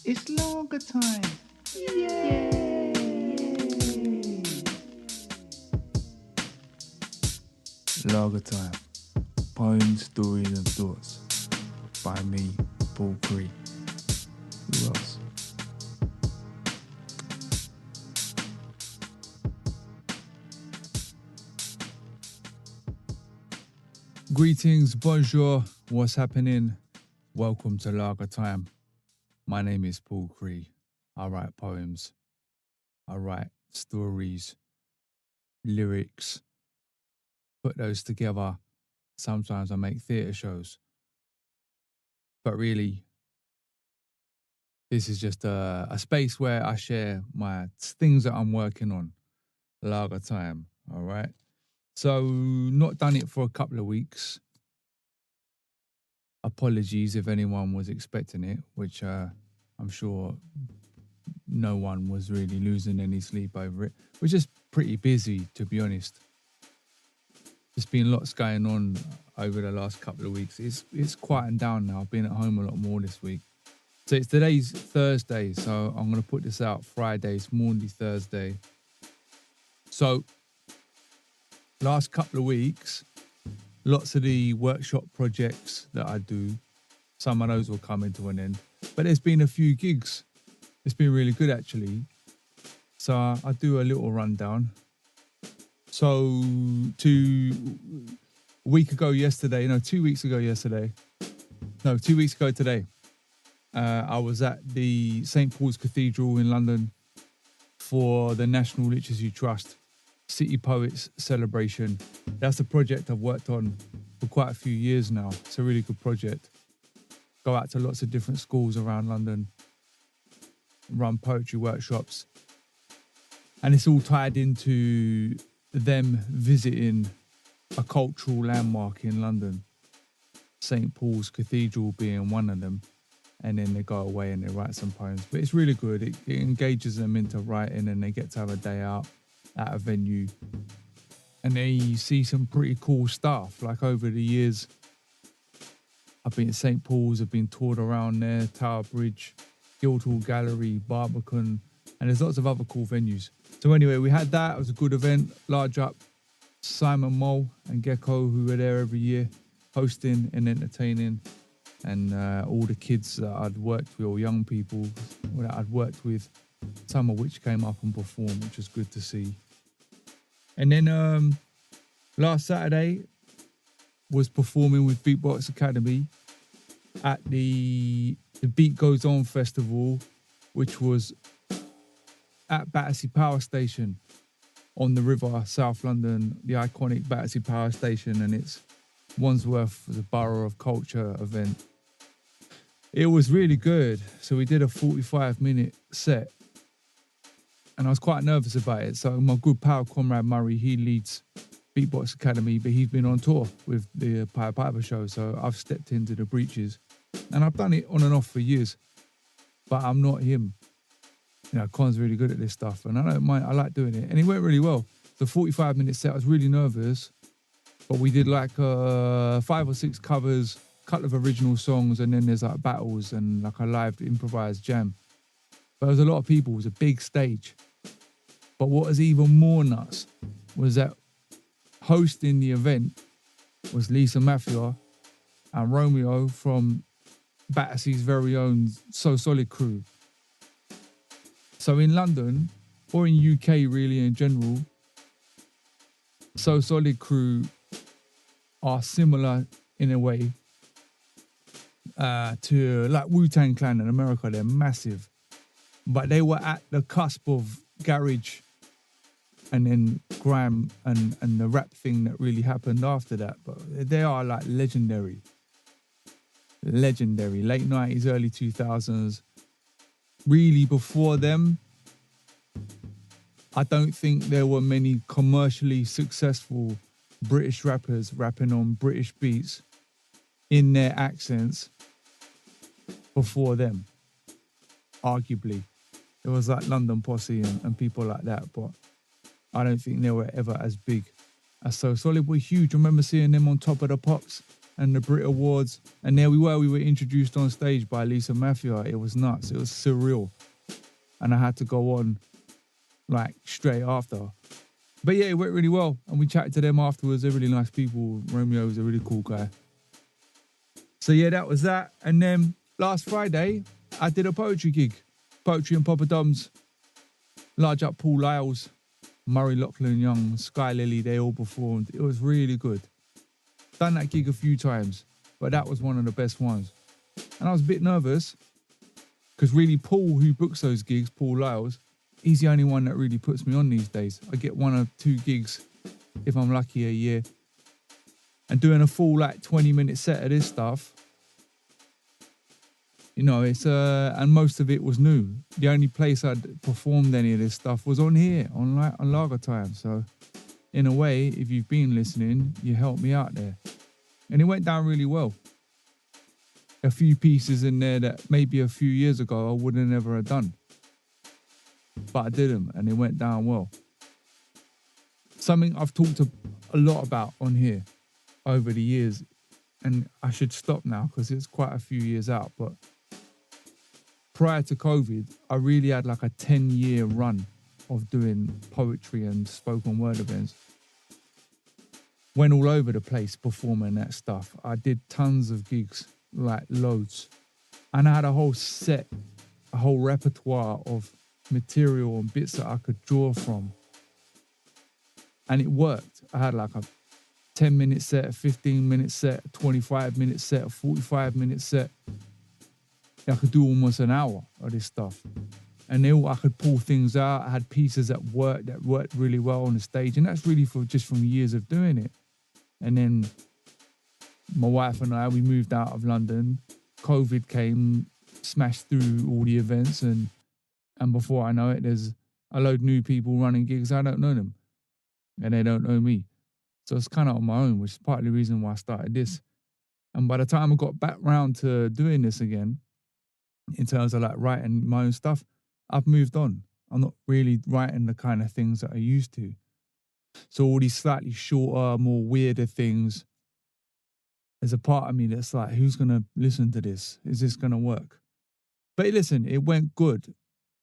It's longer time. Yay! Lager time. Poems, stories, and thoughts. By me, Paul Cree. Who else? Greetings, bonjour, what's happening? Welcome to Lager Time. My name is Paul Cree. I write poems. I write stories, lyrics, put those together. Sometimes I make theatre shows. But really, this is just a space where I share my things that I'm working on. Lager Time, all right? So, not done it for a couple of weeks. Apologies if anyone was expecting it, which I'm sure no one was really losing any sleep over it. We're just pretty busy, to be honest. There's been lots going on over the last couple of weeks. It's quieting down now. I've been at home a lot more this week. So today's Thursday, so I'm going to put this out Friday. It's Maundy Thursday. So last couple of weeks, lots of the workshop projects that I do, some of those will come into an end. But there's been a few gigs. It's been really good, actually. So I'll do a little rundown. So 2 weeks ago today, I was at the St. Paul's Cathedral in London for the National Literacy Trust City Poets celebration. That's a project I've worked on for quite a few years now. It's a really good project. Go out to lots of different schools around London, run poetry workshops, and it's all tied into them visiting a cultural landmark in London, St. Paul's Cathedral being one of them, and then they go away and they write some poems. But it's really good. It engages them into writing, and they get to have a day out at a venue, and they see some pretty cool stuff. Like over the years, I've been at St. Paul's, I've been toured around there, Tower Bridge, Guildhall Gallery, Barbican, and there's lots of other cool venues. So anyway, we had that. It was a good event. Large up Simon Mole and Gecko, who were there every year, hosting and entertaining, and all the kids that I'd worked with, or young people that I'd worked with, some of which came up and performed, which was good to see. And then last Saturday was performing with Beatbox Academy at the Beat Goes On Festival, which was at Battersea Power Station on the river, South London, the iconic Battersea Power Station, and it's Wandsworth, the Borough of Culture event. It was really good. So we did a 45-minute set, and I was quite nervous about it. So my good pal, Conrad Murray, he leads Beatbox Academy, but he's been on tour with the Piper show, so I've stepped into the breaches. And I've done it on and off for years, but I'm not him. You know, Con's really good at this stuff, and I don't mind. I like doing it, and it went really well. The 45-minute set, I was really nervous, but we did like 5 or 6 covers, a couple of original songs, and then there's like battles and like a live improvised jam. But there was a lot of people. It was a big stage. But what was even more nuts was that hosting the event was Lisa Mafia and Romeo from Battersea's very own So Solid crew. So in London, or in UK really in general, So Solid crew are similar in a way to like Wu-Tang Clan in America. They're massive. But they were at the cusp of garage and then grime and the rap thing that really happened after that. But they are like legendary. Late 90s, early 2000s. Really before them, I don't think there were many commercially successful British rappers rapping on British beats in their accents before them, arguably. There was like London Posse and people like that, but I don't think they were ever as big as So Solid. Were huge. I remember seeing them on Top of the Pops and the Brit Awards. And there we were introduced on stage by Lisa Mafia. It was nuts. It was surreal. And I had to go on like straight after. But yeah, it went really well. And we chatted to them afterwards. They're really nice people. Romeo was a really cool guy. So yeah, that was that. And then last Friday, I did a poetry gig. Poetry and Papa Doms. Large Up Paul Lyles, Murray Lachlan Young, Sky Lily, they all performed. It was really good. Done that gig a few times, but that was one of the best ones. And I was a bit nervous, because really Paul, who books those gigs, Paul Lyles, he's the only one that really puts me on these days. I get 1 or 2 gigs, if I'm lucky, a year. And doing a full 20-minute set of this stuff, you know, it's and most of it was new. The only place I'd performed any of this stuff was on here, on Lager Time. So, in a way, if you've been listening, you helped me out there. And it went down really well. A few pieces in there that maybe a few years ago I would have never have done. But I did them, and it went down well. Something I've talked a lot about on here over the years, and I should stop now because it's quite a few years out, but prior to COVID, I really had like a 10-year run of doing poetry and spoken word events. Went all over the place performing that stuff. I did tons of gigs, like loads. And I had a whole set, a whole repertoire of material and bits that I could draw from. And it worked. I had like a 10-minute set, a 15-minute set, a 25-minute set, a 45-minute set. I could do almost an hour of this stuff. And then I could pull things out. I had pieces that worked really well on the stage. And that's really just from years of doing it. And then my wife and I, we moved out of London. COVID came, smashed through all the events. And before I know it, there's a load of new people running gigs. I don't know them. And they don't know me. So it's kind of on my own, which is part of the reason why I started this. And by the time I got back round to doing this again, in terms of writing my own stuff, I've moved on. I'm not really writing the kind of things that I used to. So all these slightly shorter, more weirder things, there's a part of me that's like, who's going to listen to this? Is this going to work? But listen, it went good.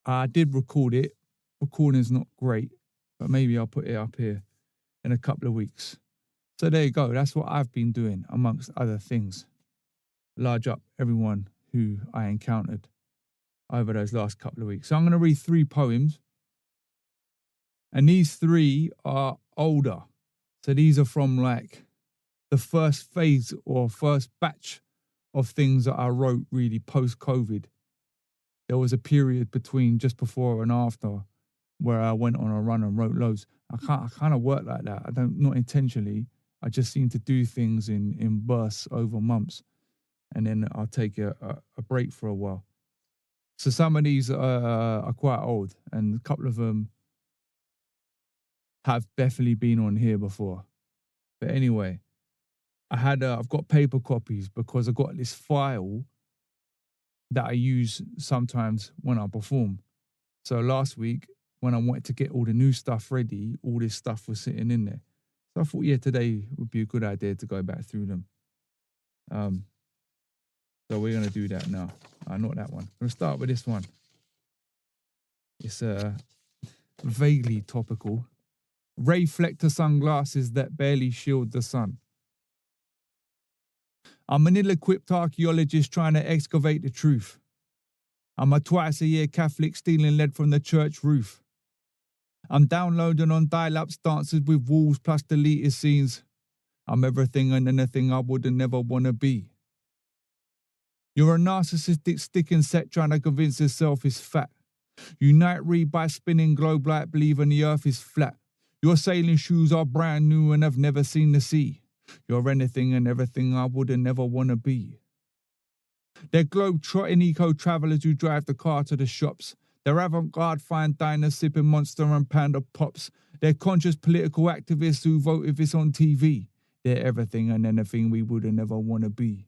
I did record it. Recording's not great, but maybe I'll put it up here in a couple of weeks. So there you go. That's what I've been doing, amongst other things. Large up everyone who I encountered over those last couple of weeks. So I'm going to read 3 poems. And these 3 are older. So these are from the first phase or first batch of things that I wrote really post-COVID. There was a period between just before and after where I went on a run and wrote loads. I kind of work like that. I don't, not intentionally. I just seem to do things in bursts over months. And then I'll take a break for a while. So some of these are quite old, and a couple of them have definitely been on here before. But anyway, I've got paper copies because I've got this file that I use sometimes when I perform. So last week, when I wanted to get all the new stuff ready, all this stuff was sitting in there. So I thought, yeah, today would be a good idea to go back through them. So we're going to do that now. Not that one. I'm going to start with this one. It's vaguely topical. Ray Flecter sunglasses that barely shield the sun. I'm an ill-equipped archaeologist trying to excavate the truth. I'm a twice-a-year Catholic stealing lead from the church roof. I'm downloading on dial-ups dances with wolves plus deleted scenes. I'm everything and anything I would and never want to be. You're a narcissistic sticking set trying to convince yourself it's fat. Unite read by spinning globe like believing the earth is flat. Your sailing shoes are brand new and have never seen the sea. You're anything and everything I would and never want to be. They're globe-trotting eco-travelers who drive the car to the shops. They're avant-garde fine diners sipping Monster and Panda Pops. They're conscious political activists who vote if it's on TV. They're everything and anything we would and never want to be.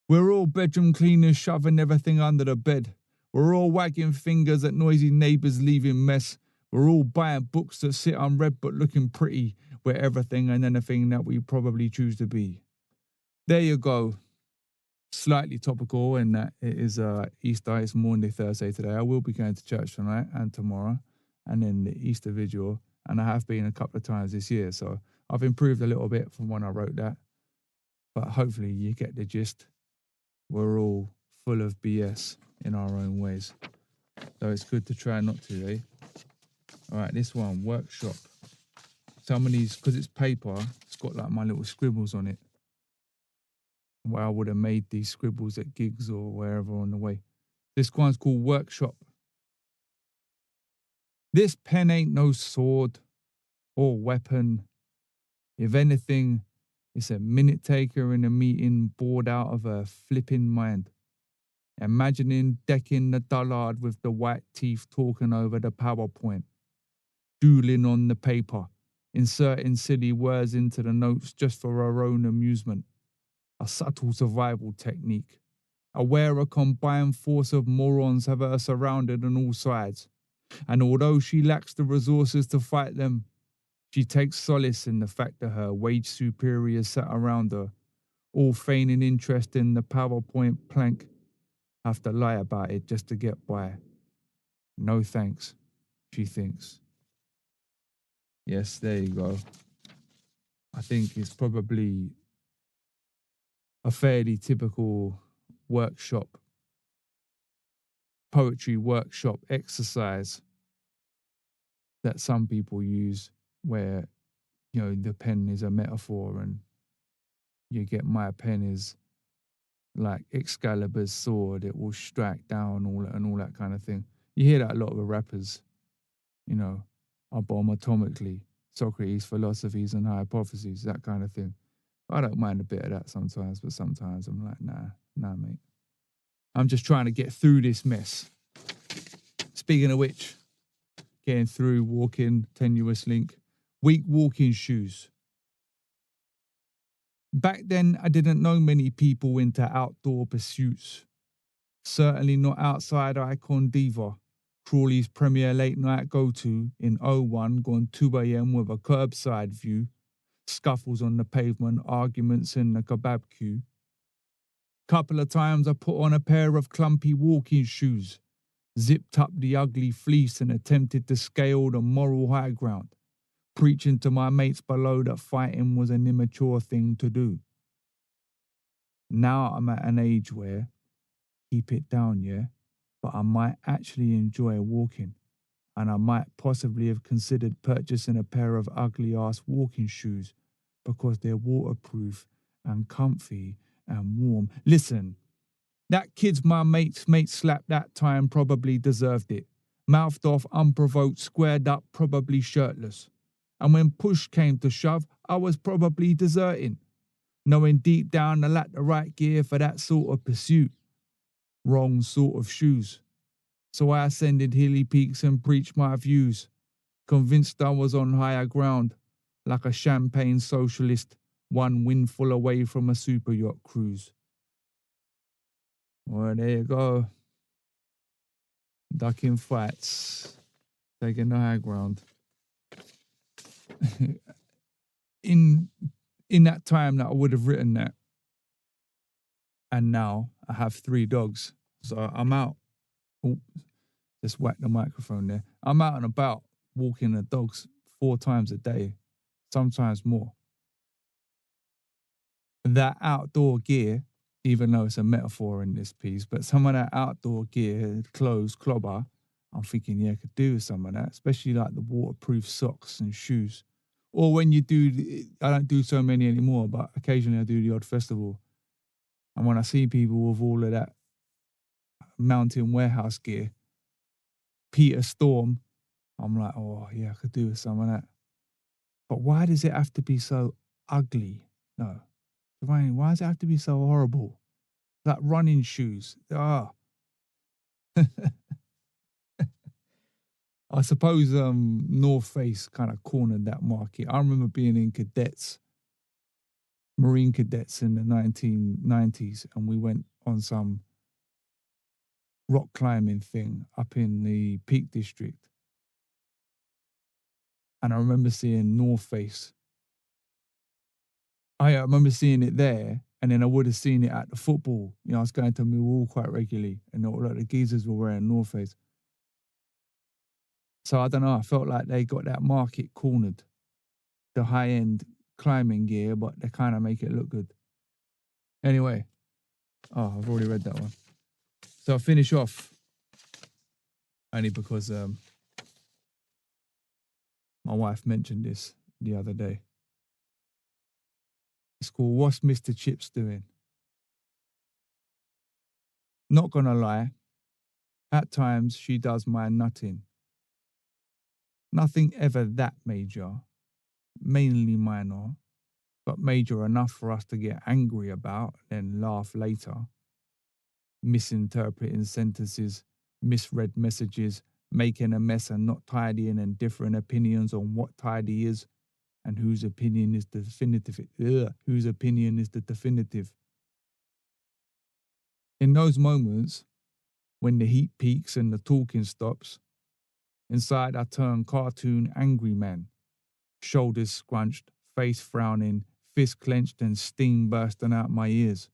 We're all bedroom cleaners shoving everything under the bed. We're all wagging fingers at noisy neighbours leaving mess. We're all buying books that sit unread but looking pretty. We're everything and anything that we probably choose to be. There you go. Slightly topical in that it is Easter. It's Maundy Thursday today. I will be going to church tonight and tomorrow, and then the Easter vigil. And I have been a couple of times this year, so I've improved a little bit from when I wrote that. But hopefully you get the gist. We're all full of BS in our own ways, so it's good to try not to, eh? All right, this one, workshop. Some of these, because it's paper, it's got like my little scribbles on it, where I would have made these scribbles at gigs or wherever on the way. This one's called Workshop. This pen ain't no sword or weapon. If anything, it's a minute taker in a meeting bored out of her flipping mind. Imagining decking the dullard with the white teeth talking over the PowerPoint. Doodling on the paper, inserting silly words into the notes just for her own amusement. A subtle survival technique. Aware a combined force of morons have her surrounded on all sides. And although she lacks the resources to fight them, she takes solace in the fact that her wage superiors sat around her, all feigning interest in the PowerPoint plank, have to lie about it just to get by. No thanks, she thinks. Yes, there you go. I think it's probably a fairly typical workshop, poetry workshop exercise that some people use where, you know, the pen is a metaphor and you get my pen is like Excalibur's sword, it will strike down all that kind of thing. You hear that a lot of rappers, you know, I bomb atomically, Socrates' philosophies and hypotheses, that kind of thing. I don't mind a bit of that sometimes, but sometimes I'm like, nah, mate. I'm just trying to get through this mess. Speaking of which, getting through, walking, tenuous link, weak walking shoes. Back then, I didn't know many people into outdoor pursuits. Certainly not outside Icon Diva, Crawley's premier late night go-to in '01, gone 2 a.m. with a curbside view, scuffles on the pavement, arguments in the kebab queue. Couple of times I put on a pair of clumpy walking shoes, zipped up the ugly fleece and attempted to scale the moral high ground, preaching to my mates below that fighting was an immature thing to do. Now I'm at an age where, keep it down, yeah, but I might actually enjoy walking, and I might possibly have considered purchasing a pair of ugly-ass walking shoes because they're waterproof and comfy and warm. Listen, that kid's my mate's mate slap that time probably deserved it. Mouthed off, unprovoked, squared up, probably shirtless. And when push came to shove, I was probably deserting, knowing deep down I lacked the right gear for that sort of pursuit. Wrong sort of shoes. So I ascended hilly peaks and preached my views, convinced I was on higher ground, like a champagne socialist, one windfall away from a super yacht cruise. Well, there you go. Ducking fights, taking the high ground. in that time that I would have written that, and now I have 3 dogs, so I'm out. Oh, just whack the microphone there. I'm out and about walking the dogs 4 times a day, sometimes more. That outdoor gear, even though it's a metaphor in this piece, but some of that outdoor gear, clothes, clobber, I'm thinking, yeah, I could do with some of that, especially like the waterproof socks and shoes. Or when you do, I don't do so many anymore, but occasionally I do the odd festival. And when I see people with all of that mountain warehouse gear, Peter Storm, I'm like, oh, yeah, I could do with some of that. But why does it have to be so ugly? No. Divine, why does it have to be so horrible? Like running shoes. Ah. I suppose North Face kind of cornered that market. I remember being in cadets, Marine cadets in the 1990s, and we went on some rock climbing thing up in the Peak District. And I remember seeing North Face. I remember seeing it there, And then I would have seen it at the football. You know, I was going to Millwall quite regularly, and all of the geezers were wearing North Face. So I don't know, I felt like they got that market cornered. The high-end climbing gear, but they kind of make it look good. Anyway, I've already read that one. So I'll finish off, only because my wife mentioned this the other day. It's called What's Mr. Chips Doing? Not gonna lie, at times she does my nutting. Nothing ever that major, mainly minor, but major enough for us to get angry about, then laugh later. Misinterpreting sentences, misread messages, making a mess and not tidying, and different opinions on what tidy is and whose opinion is the definitive. Whose opinion is the definitive. In those moments, when the heat peaks and the talking stops, inside I turn cartoon angry man, shoulders scrunched, face frowning, fist clenched and steam bursting out my ears,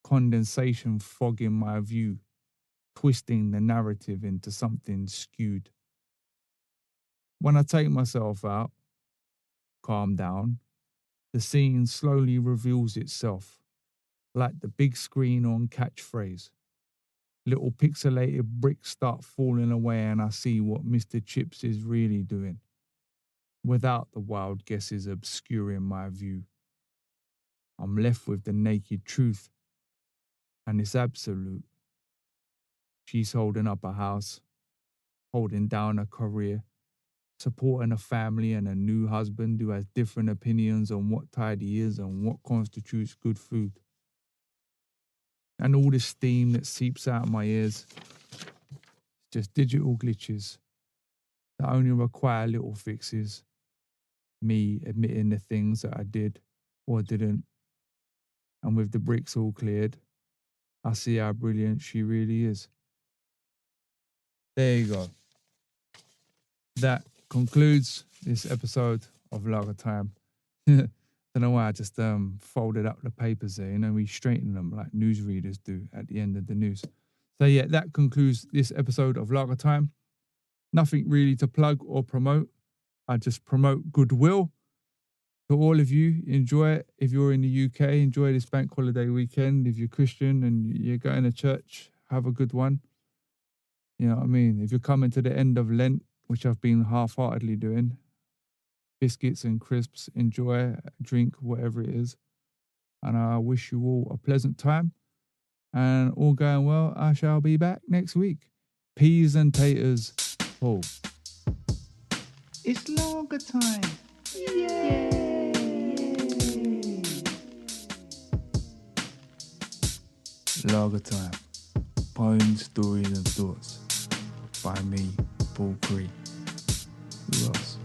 condensation fogging my view, twisting the narrative into something skewed. When I take myself out, calm down, the scene slowly reveals itself, like the big screen on catchphrase. Little pixelated bricks start falling away and I see what Mr. Chips is really doing, without the wild guesses obscuring my view. I'm left with the naked truth, and it's absolute. She's holding up a house, holding down a career, supporting a family and a new husband who has different opinions on what tidy is and what constitutes good food. And all this steam that seeps out of my ears, just digital glitches that only require little fixes. Me admitting the things that I did or didn't. And with the bricks all cleared, I see how brilliant she really is. There you go. That concludes this episode of Lager Time. Don't know why I just folded up the papers there. You know, we straighten them like newsreaders do at the end of the news. So yeah, that concludes this episode of Lager Time. Nothing really to plug or promote. I just promote goodwill to all of you. Enjoy it. If you're in the UK, enjoy this bank holiday weekend. If you're Christian and you're going to church, have a good one. You know what I mean? If you're coming to the end of Lent, which I've been half-heartedly doing, biscuits and crisps, enjoy, drink, whatever it is. And I wish you all a pleasant time. And all going well, I shall be back next week. Peas and taters. Oh. It's Lager Time. Yay! Lager Time. Poems, stories and thoughts. By me, Paul Cree. Who else?